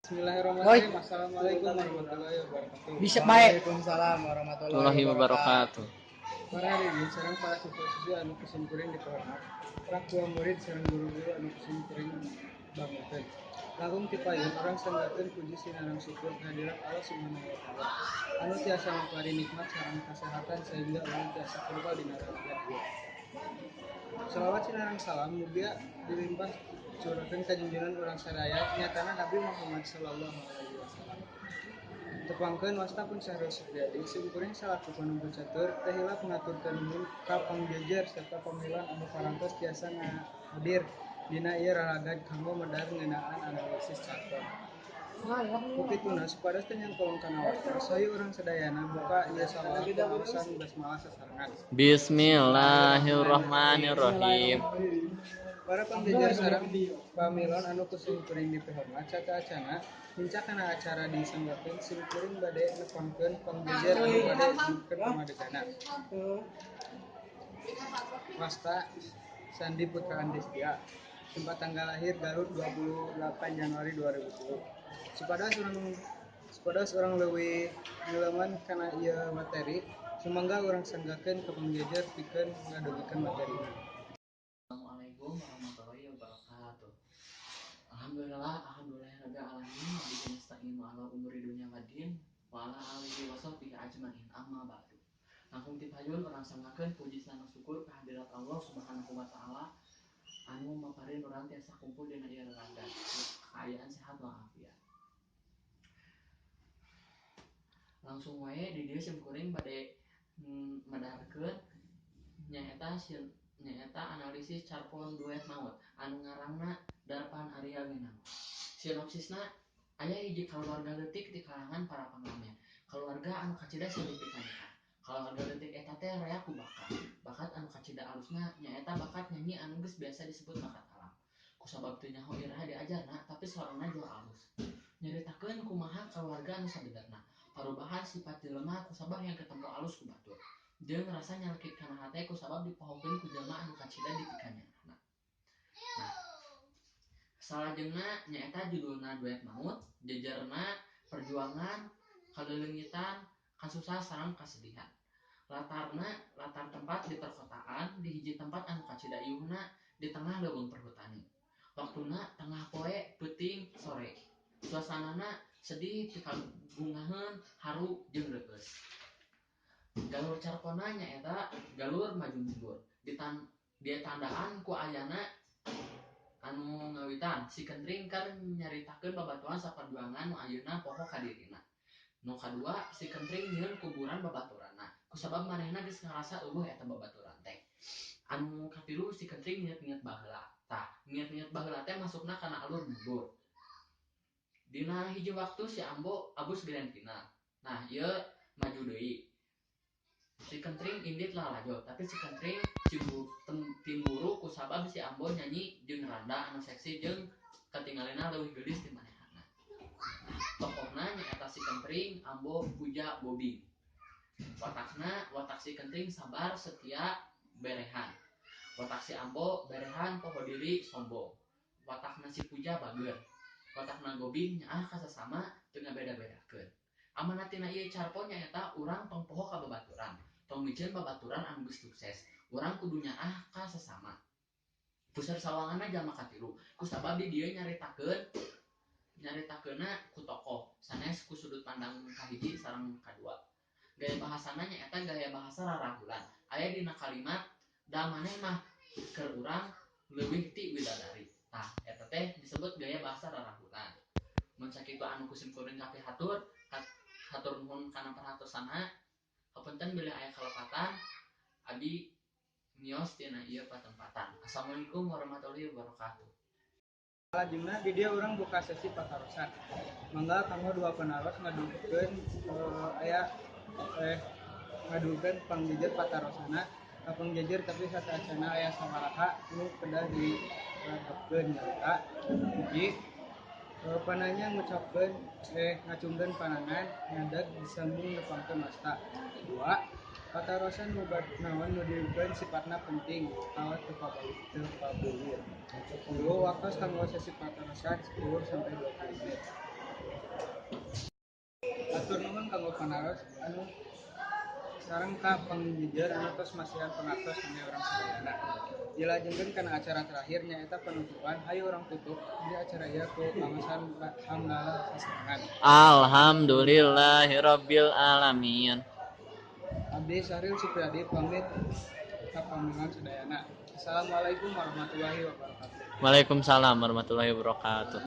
Woi, Bismillahirrahmanirrahim. Assalamualaikum warahmatullahi wabarakatuh. bisa baik. Waalaikumsalam warahmatullahi Warahmatullahi wabarakatuh. wabarakatuh. Para hadirin sareng para siswa-siswi anu kusimkuring dihormat. Para tua murid sareng guru-guru anu kusimkuring bangunkeun. Langkung ti payun urang sanggakeun puji sinareng syukur kehadirat Allah Subhanahu wa taala. Anu tiasa mapari nikmat sareng kasehatan sehingga urang tiasa kebal dina ramadan ieu. Shalawat sinareng salam mugia dilimpah curakeun ka junjungan urang sadaya nyatana Nabi Muhammad sallallahu alaihi wasallam. Tepangkeun wasta pun Syahrul Supriyadi simkuring salaku panuntut catur teh hilap ngaturkeun nuhun ka pangjejer serta pamilan anu parantos tiasa hadir dina ieu raragad kanggo medar ngeunaan analisis carton. Pukituna supados teu nyangkolong kana waktu sayu urang sadayana buka ieu salawat wawasan basmalah sasarengan. Bismillahirrahmanirrahim. Para pembelajar sareng pamilon anu kusimkuring dipihormat saca-acana hincak kana acara disanggakeun simkuring bade nepangkeun pambelajar anu bade nyukeun pamadegana. Wasta Sandi Putra Andestia. Tempat tanggal lahir Garut 28 Januari 2010. Supados urang leuwih ngeuleman kana ieu materi, sumangga urang sanggakeun ka pambelajar pikeun ngadengikeun materina. Assalamualaikum warahmatullahi wabarakatuh. Alhamdulillahirabbil alamin wa bihi nasta'inu ala umuri dunya waddin wa ala alihi wasahbihi ajmain amma ba'du. Langkung ti payun urang sanggakeun puji sareng syukur kehadirat Allah Subhanahu wa taala anu maparin urang tiasa kumpul dina ieu ramadan. Kaayaan sehat walafiat. Langsung wae di dieu simkuring bade medarkeun nyaeta analisis carpon duet maut anu ngarangna Darpan Arya Winangun. Sinopsisna aya hiji kaluarga leutik di kalangan para pangamen. Keluarga anu kacida silih pikanikah. Keluarga leutik eta teh rea ku bakat. Bakat anu kacida alusna nyaeta bakat nyanyi anu geus biasa disebut bakat alam. Kusabab teu nyaho iraha diajarna tapi suarana jua alus. Nyaritakeun kumaha keluarga anu sabenerna. Parubahan sifat jelema kusabab yang ketempo alus ku batur. Jeung rasa nyalekit kana hate kusabab dipohokeun ku jelema anu kacida di pikanyarana. Nah, salajengna nyaeta judulna Duet Maut, jejerna perjuangan, kaleuleungitan, kasusah sareng kasedihan. Latar tempat di perkotaan, di hiji tempat anu kacida ieuhna di tengah leuweung perhutani. Waktuna tengah poe peuting sore. Suasanana sedih ti kabungaheun, haru jeung reueus. Galur carpona nyaeta galur maju mundur. Ditandaan ku ayana anu ngawitan si Kendring keur nyaritakeun babaturan saperjuangan nu ayeuna poho ka dirina. Nu kadua si Kendring nyieun kuburan babaturanna. Kusabab manehna geus ngarasa eueuh eta babaturan teh. Anu katilu si Kendring ngiet-ngiet baheula. Tah, ngiet-ngiet baheula teh masukna kana alur mundur. Dina hiji waktu si Ambo abus grand final. Nah, ieu maju deui. Si Kendring indit lalajo, tapi si Kendring timburu kusabab si Ambo nyanyi jeung randa anu seksi jeung katingalina leuwih geulis ti manehna. Tokohna nyaeta si Kendring, Ambo, Puja, Bobby. Watak si Kendring sabar, setia, berehan. Watak si Ambo berehan, poho diri, sombong. Watakna si Puja bager. Watakna Bobby nyaah ka sasama teu ngabeda-bedakeun. Amanat tina ieu carpon nyaeta urang tong poho ka babaturan. Tong micieun babaturan anu geus sukses. Urang kudu nyaah ka sasama. Puseur sawanganna jalma katilu. Kusabab di dieu nyaritakeunna ku tokoh, sanes ku sudut pandang kahiji sareng kadua. Gaya bahasana nyaeta gaya bahasa rarahulan. Aya dina kalimat da maneh mah keur urang leuwih ti widadari. Tah, eta teh disebut gaya bahasa rarahulan. Mun sakitu anu kusimkuring kapihatur, hatur nuhun kana perhatosanna. Hapunten bilih aya kalepatan abdi miyos tina ieu patempatan. Assalamualaikum warahmatullahi wabarakatuh. Salajengna di dieu urang buka sesi patarosan. Mangga kanggo dua penaros ngadungkeun ngadukeun pangjejer patarosana ka pangjejer tapi saca-acana aya sabaraha nu kedah diragapkeun nyata. Hiji pananya ngucapkeun ngacungkeun panangan ngadeg disambung nepangkeun wasta. Dua, patarosan nu naon nu dieukeun sifatna penting awet teu pabeulir. 3, waktos kanggo sesi patarosan 10 sampai 20 menit. sareng kanggo panaros anu sareng ka pangjejer anu tos masihan pangartos nami urang sadayana. Dilajengkeun kana acara terakhir nyaeta penutupan. Hayu urang tutup di acara ieu ku pangasan hamdalah sasarengan. Alhamdulillahirabbil alamin. Abdi Sahril Supriyadi pamit ka pamulan sadayana. Assalamualaikum warahmatullahi wabarakatuh. Waalaikumsalam warahmatullahi wabarakatuh.